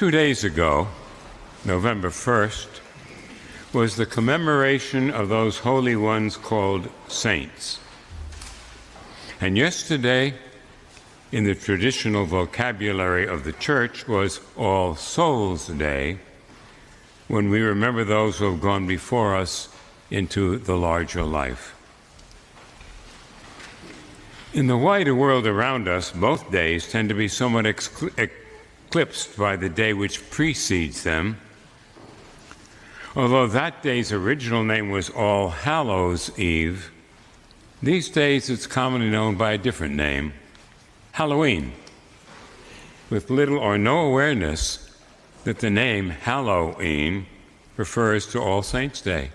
2 days ago, November 1st, was the commemoration of those holy ones called saints. And yesterday, in the traditional vocabulary of the Church, was All Souls Day, when we remember those who have gone before us into the larger life. In the wider world around us, both days tend to be somewhat eclipsed by the day which precedes them. Although that day's original name was All Hallows' Eve, these days it's commonly known by a different name, Halloween, with little or no awareness that the name Halloween refers to All Saints' Day.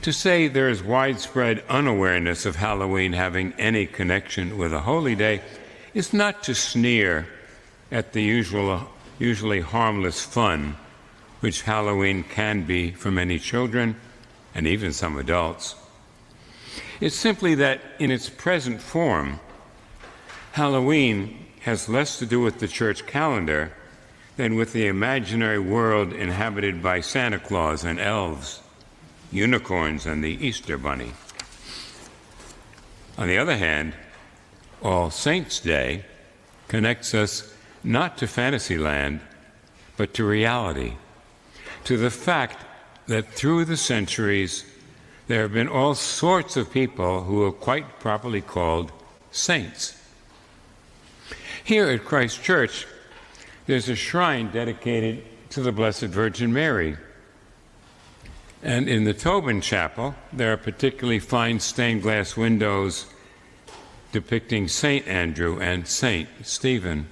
To say there is widespread unawareness of Halloween having any connection with a holy day is not to sneer at the usually harmless fun which Halloween can be for many children and even some adults. It's simply that in its present form, Halloween has less to do with the church calendar than with the imaginary world inhabited by Santa Claus and elves, unicorns and the Easter Bunny. On the other hand, All Saints' Day connects us not to Fantasyland, but to reality, to the fact that through the centuries there have been all sorts of people who are quite properly called saints. Here at Christ Church, there's a shrine dedicated to the Blessed Virgin Mary. And in the Tobin Chapel, there are particularly fine stained glass windows depicting Saint Andrew and Saint Stephen.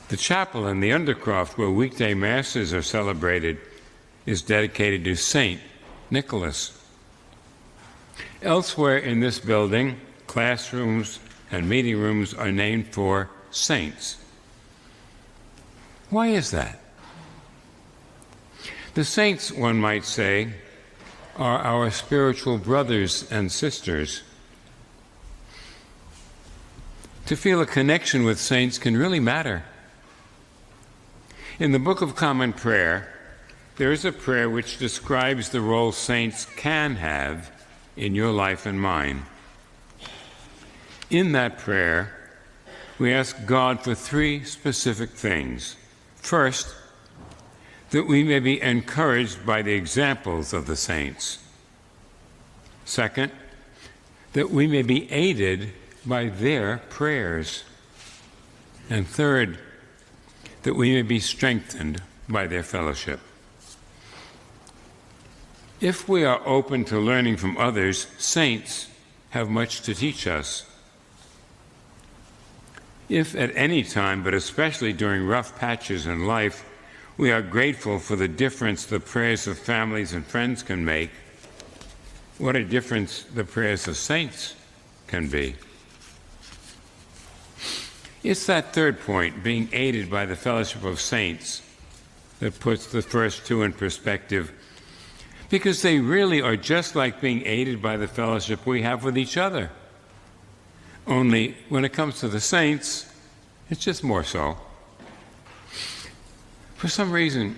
The chapel in the Undercroft, where weekday masses are celebrated, is dedicated to Saint Nicholas. Elsewhere in this building, classrooms and meeting rooms are named for saints. Why is that? The saints, one might say, are our spiritual brothers and sisters. To feel a connection with saints can really matter. In the Book of Common Prayer, there is a prayer which describes the role saints can have in your life and mine. In that prayer, we ask God for 3 specific things. First, that we may be encouraged by the examples of the saints. Second, that we may be aided by their prayers. And third, that we may be strengthened by their fellowship. If we are open to learning from others, saints have much to teach us. If at any time, but especially during rough patches in life, we are grateful for the difference the prayers of families and friends can make, what a difference the prayers of saints can be. It's that third point, being aided by the fellowship of saints, that puts the first 2 in perspective, because they really are just like being aided by the fellowship we have with each other. Only when it comes to the saints, it's just more so. For some reason,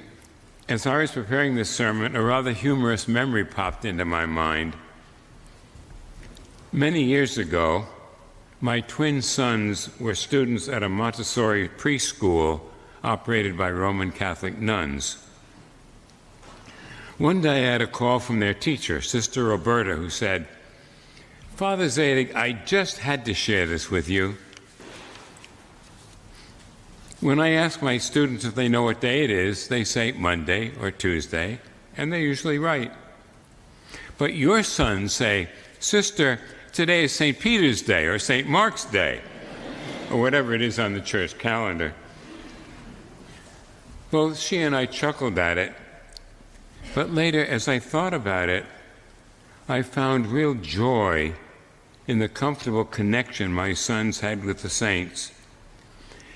as I was preparing this sermon, a rather humorous memory popped into my mind. Many years ago, my twin sons were students at a Montessori preschool operated by Roman Catholic nuns. One day I had a call from their teacher, Sister Roberta, who said, "Father Zadig, I just had to share this with you. When I ask my students if they know what day it is, they say Monday or Tuesday, and they're usually right. But your sons say, 'Sister, today is St. Peter's Day or St. Mark's Day,' or whatever it is on the church calendar." Both she and I chuckled at it, but later, as I thought about it, I found real joy in the comfortable connection my sons had with the saints.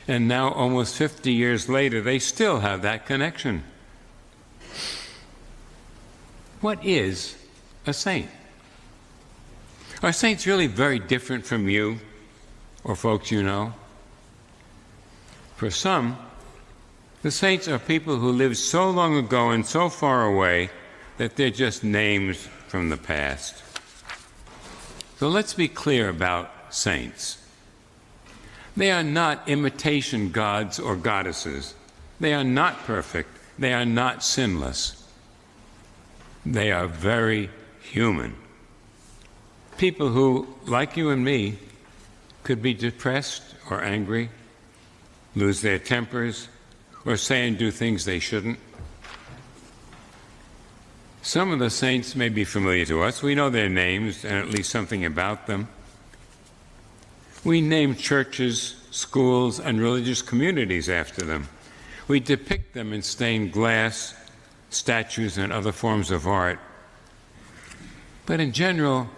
And now, almost 50 years later, they still have that connection. What is a saint? Are saints really very different from you or folks you know? For some, the saints are people who lived so long ago and so far away that they're just names from the past. So let's be clear about saints. They are not imitation gods or goddesses. They are not perfect. They are not sinless. They are very human. People who, like you and me, could be depressed or angry, lose their tempers, or say and do things they shouldn't. Some of the saints may be familiar to us. We know their names and at least something about them. We name churches, schools, and religious communities after them. We depict them in stained glass, statues, and other forms of art. But in general,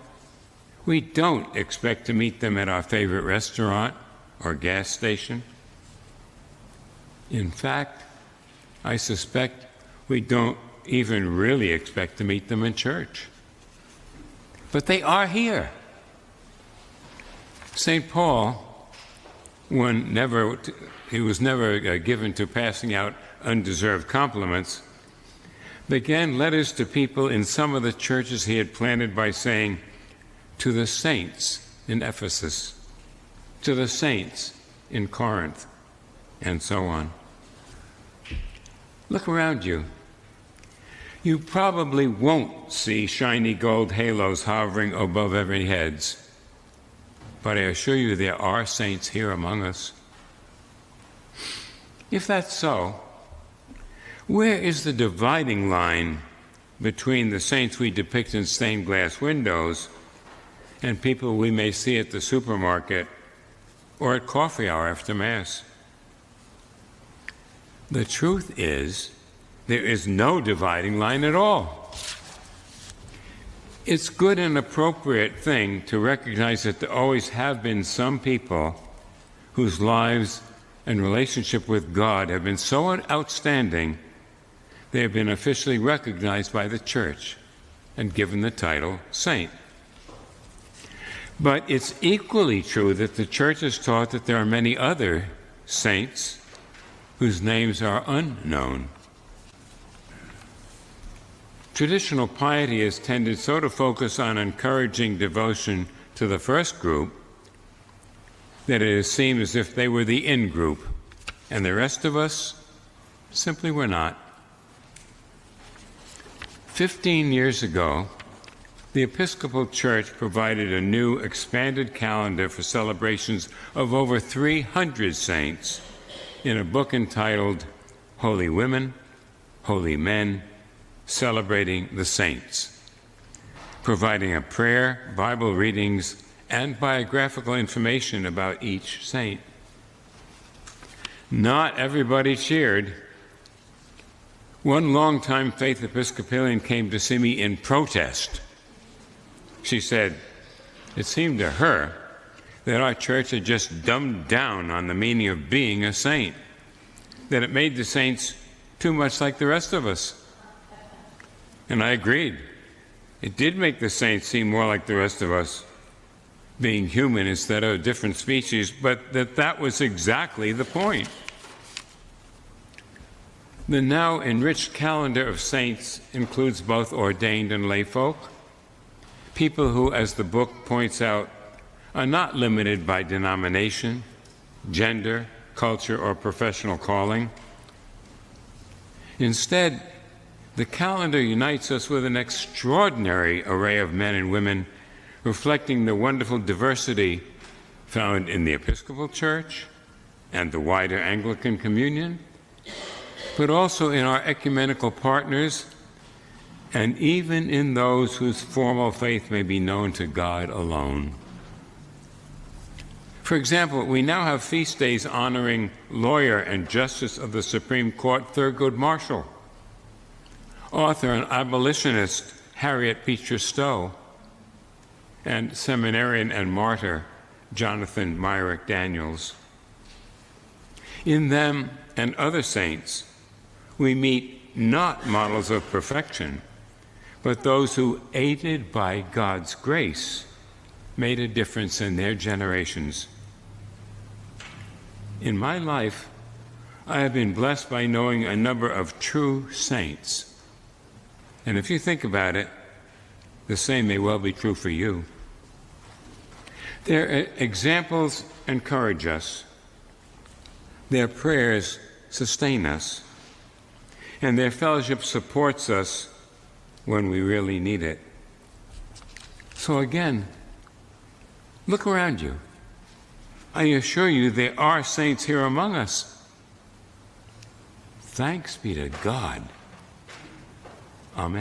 we don't expect to meet them at our favorite restaurant or gas station. In fact, I suspect we don't even really expect to meet them in church. But they are here. St. Paul, he was never given to passing out undeserved compliments, began letters to people in some of the churches he had planted by saying, "To the saints in Ephesus, to the saints in Corinth," and so on. Look around you. You probably won't see shiny gold halos hovering above every heads, but I assure you there are saints here among us. If that's so, where is the dividing line between the saints we depict in stained glass windows and people we may see at the supermarket or at coffee hour after Mass? The truth is, there is no dividing line at all. It's good and appropriate thing to recognize that there always have been some people whose lives and relationship with God have been so outstanding they have been officially recognized by the Church and given the title saint. But it's equally true that the Church has taught that there are many other saints whose names are unknown. Traditional piety has tended so to focus on encouraging devotion to the first group that it has seemed as if they were the in-group, and the rest of us simply were not. 15 years ago, the Episcopal Church provided a new expanded calendar for celebrations of over 300 saints in a book entitled Holy Women, Holy Men, Celebrating the Saints, providing a prayer, Bible readings, and biographical information about each saint. Not everybody cheered. One longtime faith Episcopalian came to see me in protest. She said it seemed to her that our church had just dumbed down on the meaning of being a saint, that it made the saints too much like the rest of us. And I agreed. It did make the saints seem more like the rest of us, being human instead of a different species, but that was exactly the point. The now enriched calendar of saints includes both ordained and lay folk, people who, as the book points out, are not limited by denomination, gender, culture, or professional calling. Instead, the calendar unites us with an extraordinary array of men and women reflecting the wonderful diversity found in the Episcopal Church and the wider Anglican Communion, but also in our ecumenical partners and even in those whose formal faith may be known to God alone. For example, we now have feast days honoring lawyer and Justice of the Supreme Court Thurgood Marshall, author and abolitionist Harriet Beecher Stowe, and seminarian and martyr Jonathan Myrick Daniels. In them and other saints, we meet not models of perfection, but those who, aided by God's grace, made a difference in their generations. In my life, I have been blessed by knowing a number of true saints. And if you think about it, the same may well be true for you. Their examples encourage us. Their prayers sustain us. And their fellowship supports us when we really need it. So again, look around you. I assure you there are saints here among us. Thanks be to God.